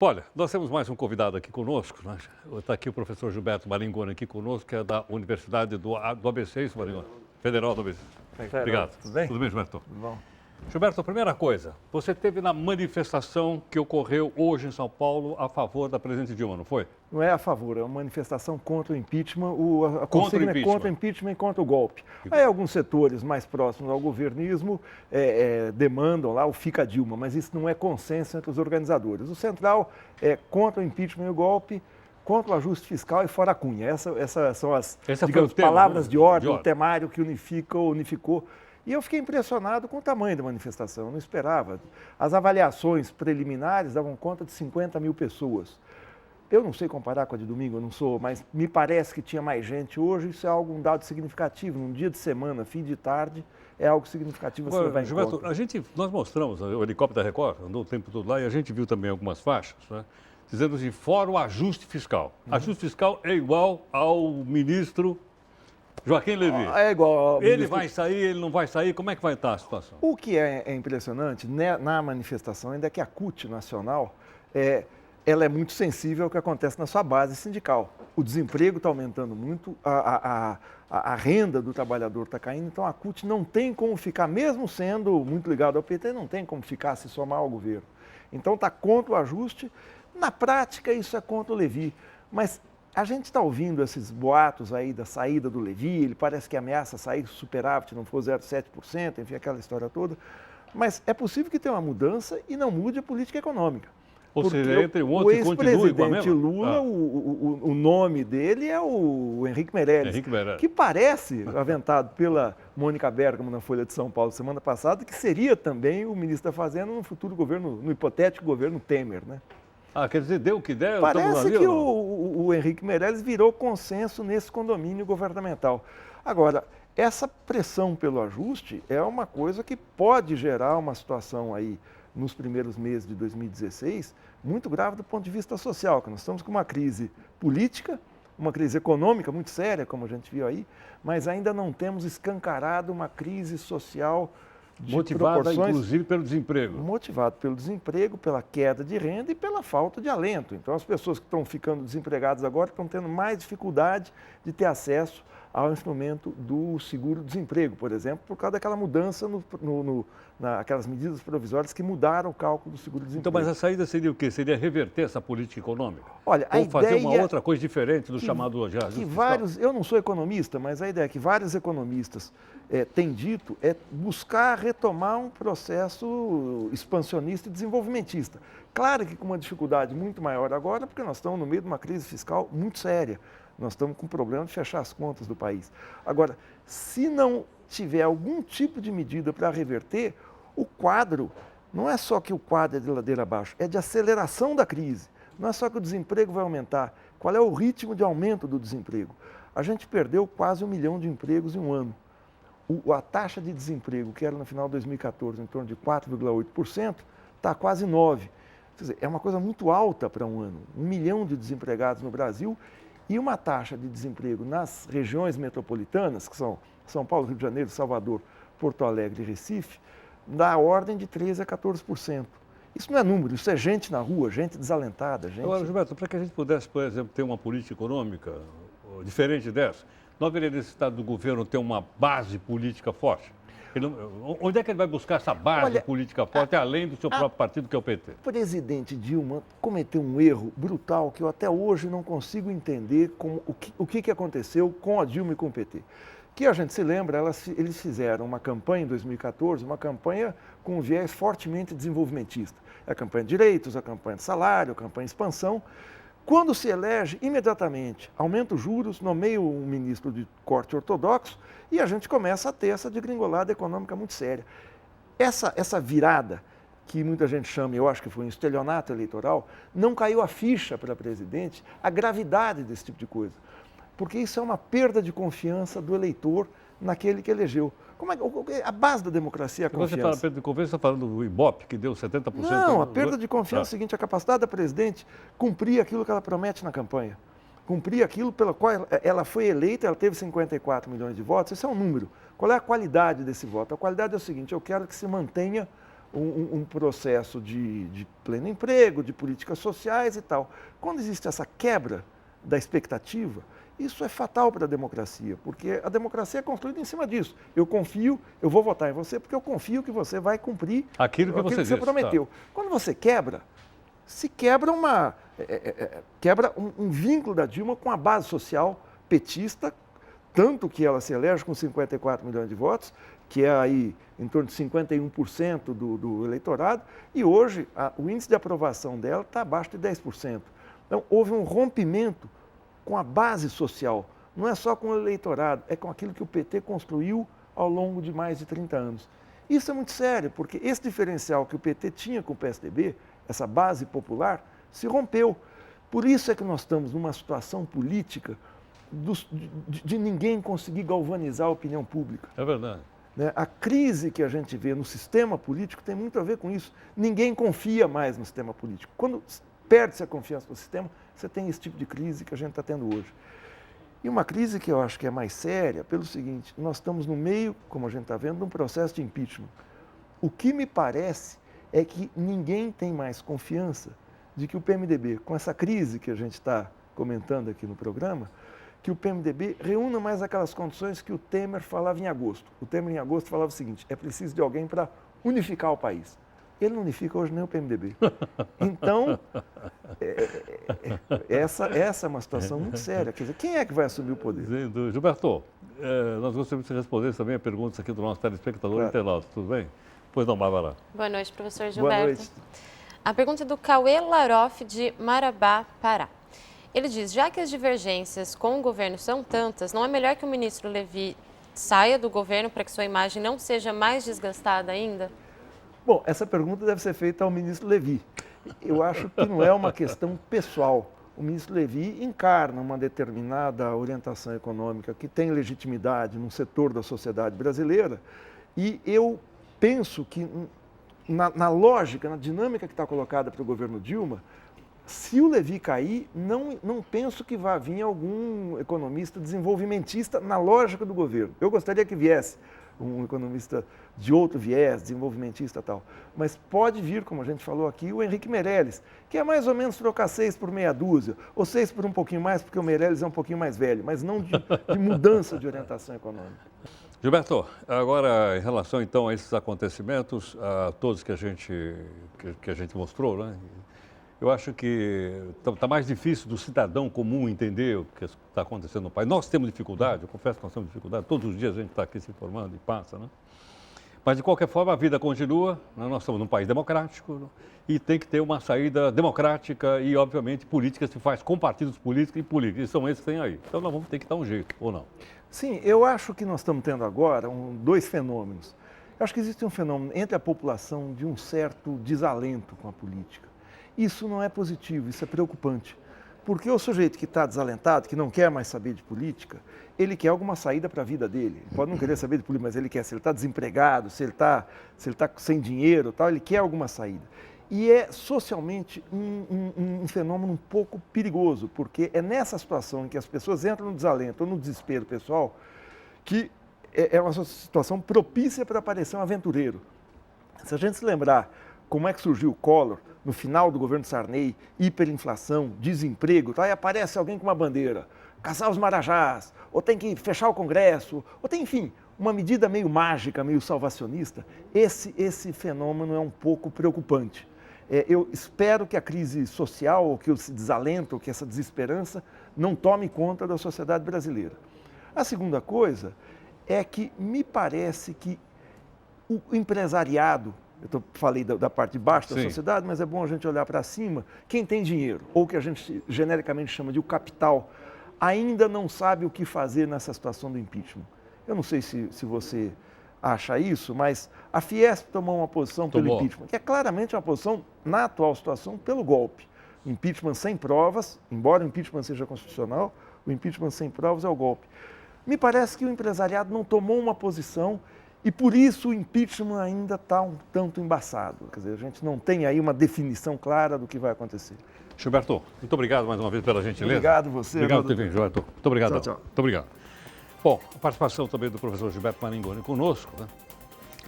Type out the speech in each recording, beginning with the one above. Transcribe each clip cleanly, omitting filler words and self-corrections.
Olha, nós temos mais um convidado aqui conosco, né? Está aqui o professor Gilberto Maringoni aqui conosco, que é da Universidade do ABC, isso, Maringoni? Federal do ABC. Obrigado. Tudo bem? Tudo bem, Gilberto? Tudo bom. Gilberto, a primeira coisa, você esteve na manifestação que ocorreu hoje em São Paulo a favor da presidente Dilma, não foi? Não é a favor, é uma manifestação contra o impeachment. A Contra o consigna é impeachment. contra o impeachment e contra o golpe. Aí alguns setores mais próximos ao governismo demandam lá o fica Dilma, mas isso não é consenso entre os organizadores. O central é contra o impeachment e o golpe, contra o ajuste fiscal e fora a Cunha. Essas são as Esse foi digamos, o tema, palavras né? de ordem, De o ordem. temário que unificou. E eu fiquei impressionado com o tamanho da manifestação, eu não esperava. As avaliações preliminares davam conta de 50 mil pessoas. Eu não sei comparar com a de domingo, eu não sou, mas me parece que tinha mais gente hoje, isso é um dado significativo. Num dia de semana, fim de tarde, é algo significativo a se levar Agora, em Gilberto, conta. nós mostramos o helicóptero da Record, andou o tempo todo lá, e a gente viu também algumas faixas, né? Dizendo assim, fora o ajuste fiscal. Ajuste fiscal é igual ao ministro Joaquim Levy. É igual ao Ele ministro- vai sair, ele não vai sair, como é que vai estar a situação? O que é impressionante na manifestação ainda é que a CUT nacional ela é muito sensível ao que acontece na sua base sindical. O desemprego está aumentando muito, a renda do trabalhador está caindo, então a CUT não tem como ficar, mesmo sendo muito ligado ao PT, não tem como ficar se somar ao governo. Então está contra o ajuste. Na prática, isso é contra o Levy. Mas a gente está ouvindo esses boatos aí da saída do Levy, ele parece que ameaça sair se o superávit não for 0,7%, enfim, aquela história toda. Mas é possível que tenha uma mudança e não mude a política econômica. Ou Porque seja, entre um outro e continue com a ex-presidente mesma? Lula, o nome dele é o Henrique Meirelles, Henrique Meirelles. que parece, aventado pela Mônica Bergamo na Folha de São Paulo semana passada, que seria também o ministro da Fazenda no futuro governo, no hipotético governo Temer, né? Quer dizer, deu o que der, estamos Parece ali que ou não? o Henrique Meirelles virou consenso nesse condomínio governamental. Agora, essa pressão pelo ajuste é uma coisa que pode gerar uma situação aí nos primeiros meses de 2016 muito grave do ponto de vista social, que nós estamos com uma crise política, uma crise econômica muito séria, como a gente viu aí, mas ainda não temos escancarado uma crise social de Motivada, proporções inclusive, pelo desemprego. motivado pelo desemprego, pela queda de renda e pela falta de alento. Então, as pessoas que estão ficando desempregadas agora estão tendo mais dificuldade de ter acesso ao instrumento do seguro-desemprego, por exemplo, por causa daquela mudança naquelas medidas provisórias que mudaram o cálculo do Então, seguro-desemprego. mas a saída seria o quê? Seria reverter essa política econômica? Olha, a Ou fazer uma ideia outra coisa diferente do que- chamado ajuste que fiscal? vários, eu não sou economista, mas a ideia é que vários economistas têm dito é buscar retomar um processo expansionista e desenvolvimentista. Claro que com uma dificuldade muito maior agora, porque nós estamos no meio de uma crise fiscal muito séria. Nós estamos com o problema de fechar as contas do país. Agora, se não tiver algum tipo de medida para reverter, o quadro, não é só que o quadro é de ladeira abaixo, é de aceleração da crise. Não é só que o desemprego vai aumentar. Qual é o ritmo de aumento do desemprego? A gente perdeu quase 1 milhão de empregos em um ano. A taxa de desemprego, que era no final de 2014 em torno de 4,8%, está quase 9%. Quer dizer, é uma coisa muito alta para um ano. 1 milhão de desempregados no Brasil e uma taxa de desemprego nas regiões metropolitanas, que são São Paulo, Rio de Janeiro, Salvador, Porto Alegre e Recife, da ordem de 13% a 14%. Isso não é número, isso é gente na rua, gente desalentada, gente... Agora, Gilberto, para que a gente pudesse, por exemplo, ter uma política econômica diferente dessa, não haveria necessidade do governo ter uma base política forte? Onde é que ele vai buscar essa base Olha, política forte, além do seu próprio partido, que é o PT? O presidente Dilma cometeu um erro brutal que eu até hoje não consigo entender o que aconteceu com a Dilma e com o PT. Que a gente se lembra, eles fizeram uma campanha em 2014, uma campanha com um viés fortemente desenvolvimentista. A campanha de direitos, a campanha de salário, a campanha de expansão. Quando se elege, imediatamente aumenta os juros, nomeia um ministro de corte ortodoxo e a gente começa a ter essa degringolada econômica muito séria. Essa virada, que muita gente chama, eu acho que foi um estelionato eleitoral, não caiu a ficha para presidente a gravidade desse tipo de coisa. Porque isso é uma perda de confiança do eleitor naquele que elegeu. A base da democracia é a Quando você confiança. fala Pedro de Convêncio, você está falando do Ibope, que deu 70%? Não, a perda de confiança é o Ah. seguinte, a capacidade da presidente cumprir aquilo que ela promete na campanha. Cumprir aquilo pelo qual ela foi eleita, ela teve 54 milhões de votos, esse é um número. Qual é a qualidade desse voto? A qualidade é o seguinte, eu quero que se mantenha um processo de pleno emprego, de políticas sociais e tal. Quando existe essa quebra da expectativa, isso é fatal para a democracia, porque a democracia é construída em cima disso. Eu confio, eu vou votar em você porque eu confio que você vai cumprir aquilo que você prometeu. Tá. Quando você quebra, se quebra um vínculo da Dilma com a base social petista, tanto que ela se elege com 54 milhões de votos, que é aí em torno de 51% do eleitorado, e hoje o índice de aprovação dela está abaixo de 10%. Então, houve um rompimento com a base social, não é só com o eleitorado, é com aquilo que o PT construiu ao longo de mais de 30 anos. Isso é muito sério, porque esse diferencial que o PT tinha com o PSDB, essa base popular, se rompeu. Por isso é que nós estamos numa situação política de ninguém conseguir galvanizar a opinião pública. É verdade. A crise que a gente vê no sistema político tem muito a ver com isso. Ninguém confia mais no sistema político. Quando perde-se a confiança no sistema, você tem esse tipo de crise que a gente está tendo hoje. E uma crise que eu acho que é mais séria, pelo seguinte, nós estamos no meio, como a gente está vendo, de um processo de impeachment. O que me parece é que ninguém tem mais confiança de que o PMDB, com essa crise que a gente está comentando aqui no programa, que o PMDB reúna mais aquelas condições que o Temer falava em agosto. O Temer, em agosto, falava o seguinte: é preciso de alguém para unificar o país. Ele não unifica hoje nem o PMDB. Então, essa é uma situação muito séria. Quer dizer, quem é que vai assumir o poder? Gilberto, nós gostaríamos de responder também a perguntas aqui do nosso telespectador internauta, tudo bem? Pois não, Bárbara. Boa noite, professor Gilberto. Boa noite. A pergunta é do Cauê Laroff, de Marabá, Pará. Ele diz, já que as divergências com o governo são tantas, não é melhor que o ministro Levi saia do governo para que sua imagem não seja mais desgastada ainda? Bom, essa pergunta deve ser feita ao ministro Levi. Eu acho que não é uma questão pessoal. O ministro Levi encarna uma determinada orientação econômica que tem legitimidade num setor da sociedade brasileira e eu penso que na lógica, na dinâmica que está colocada para o governo Dilma, se o Levi cair, não penso que vá vir algum economista desenvolvimentista na lógica do governo. Eu gostaria que viesse um economista de outro viés, desenvolvimentista e tal. Mas pode vir, como a gente falou aqui, o Henrique Meirelles, que é mais ou menos trocar 6 por meia dúzia, ou 6 por um pouquinho mais, porque o Meirelles é um pouquinho mais velho, mas não de mudança de orientação econômica. Gilberto, agora em relação então a esses acontecimentos, a todos que a gente mostrou, né? Eu acho que está mais difícil do cidadão comum entender o que está acontecendo no país. Nós temos dificuldade, eu confesso que nós temos dificuldade, todos os dias a gente está aqui se informando e passa, né? Mas, de qualquer forma, a vida continua, né? Nós estamos num país democrático, né? E tem que ter uma saída democrática e, obviamente, política se faz com partidos políticos e políticos. E são esses que tem aí. Então, nós vamos ter que dar um jeito, ou não? Sim, eu acho que nós estamos tendo agora dois fenômenos. Eu acho que existe um fenômeno entre a população de um certo desalento com a política. Isso não é positivo, isso é preocupante. Porque o sujeito que está desalentado, que não quer mais saber de política, ele quer alguma saída para a vida dele. Ele pode não querer saber de política, mas ele quer. Se ele está desempregado, se ele está sem dinheiro, tal, ele quer alguma saída. E é socialmente um fenômeno um pouco perigoso, porque é nessa situação em que as pessoas entram no desalento ou no desespero pessoal que é uma situação propícia para aparecer um aventureiro. Se a gente se lembrar como é que surgiu o Collor, no final do governo Sarney, hiperinflação, desemprego, tá? E aparece alguém com uma bandeira, caçar os marajás, ou tem que fechar o Congresso, ou tem, enfim, uma medida meio mágica, meio salvacionista. Esse fenômeno é um pouco preocupante. Eu espero que a crise social, ou que esse desalento, ou que essa desesperança não tome conta da sociedade brasileira. A segunda coisa é que me parece que o empresariado, eu falei da parte de baixo da sociedade, mas é bom a gente olhar para cima. Quem tem dinheiro, ou que a gente genericamente chama de o capital, ainda não sabe o que fazer nessa situação do impeachment. Eu não sei se você acha isso, mas a Fiesp tomou uma posição pelo impeachment, que é claramente uma posição, na atual situação, pelo golpe. Impeachment sem provas, embora o impeachment seja constitucional, o impeachment sem provas é o golpe. Me parece que o empresariado não tomou uma posição e, por isso, o impeachment ainda está um tanto embaçado. Quer dizer, a gente não tem aí uma definição clara do que vai acontecer. Gilberto, muito obrigado mais uma vez pela gentileza. Obrigado você. Obrigado por ter vindo, Gilberto. Muito obrigado. Tchau. Muito obrigado. Bom, a participação também do professor Gilberto Maringoni conosco, né?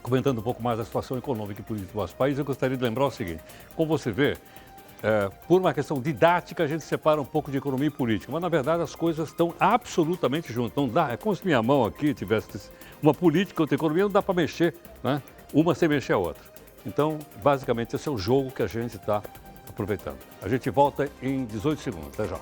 comentando um pouco mais a situação econômica e política do nosso país, eu gostaria de lembrar o seguinte: como você vê, por uma questão didática, a gente separa um pouco de economia e política, mas na verdade as coisas estão absolutamente juntas. Não dá, é como se minha mão aqui tivesse uma política, outra economia, não dá para mexer, né? Uma sem mexer a outra. Então, basicamente, esse é o jogo que a gente está aproveitando. A gente volta em 18 segundos. Até já.